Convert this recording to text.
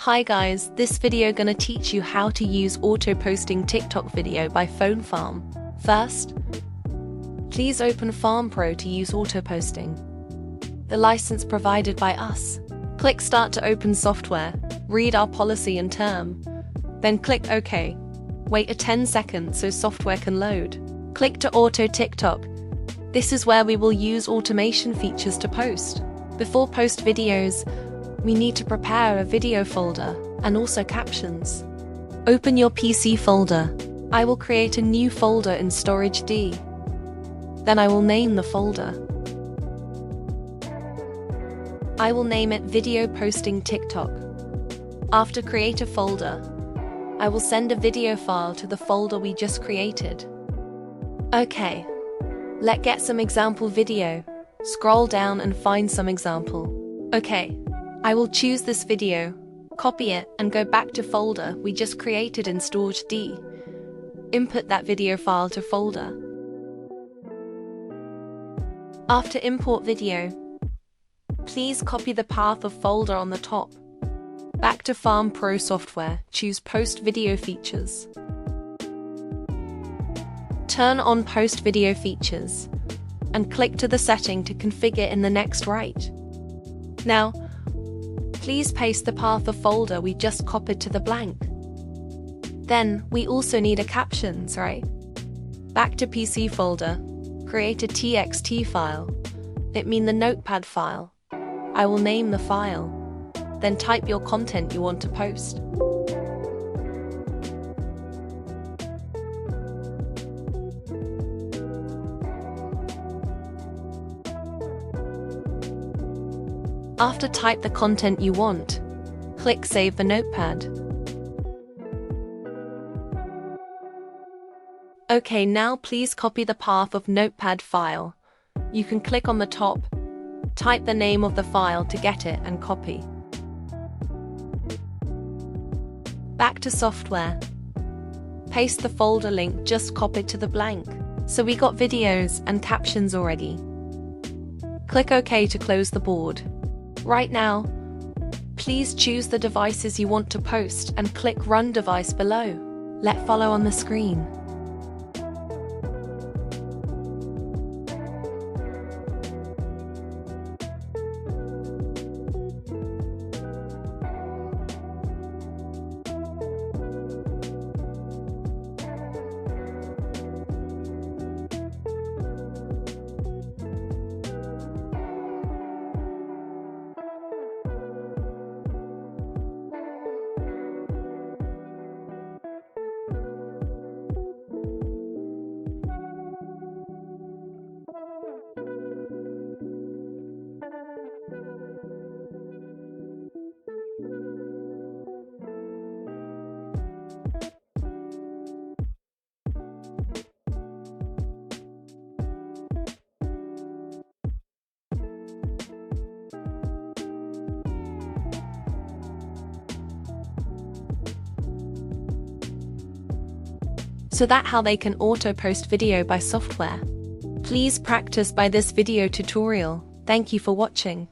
Hi guys, this video gonna teach you how to use auto-posting TikTok video by Phone Farm. First, please open FarmPro to use auto-posting. The license provided by us. Click Start to open software, read our policy and term. Then click OK. Wait 10 seconds so software can load. Click to Auto TikTok. This is where we will use automation features to post. Before post videos, we need to prepare a video folder and also captions. Open your PC folder. I will create a new folder in Storage D. Then I will name the folder. I will name it Video Posting TikTok. After create a folder, I will send a video file to the folder we just created. Okay, let's get some example video. Scroll down and find some example. Okay, I will choose this video, copy it and go back to folder we just created in Storage D. Input that video file to folder. After import video, please copy the path of folder on the top. Back to FarmPro software, choose Post Video Features. Turn on Post Video Features and click to the setting to configure in the next right. Now, please paste the path of folder we just copied to the blank. Then, we also need a captions, right? Back to PC folder, create a TXT file. It means the notepad file. I will name the file. Then type your content you want to post. After type the content you want, click Save the notepad. Okay, now please copy the path of notepad file. You can click on the top, type the name of the file to get it and copy. Back to software. Paste the folder link just copied to the blank. So we got videos and captions already. Click OK to close the board. Right now, please choose the devices you want to post and click Run Device below. Let follow on the screen. So that's how they can auto-post video by software. Please practice by this video tutorial. Thank you for watching.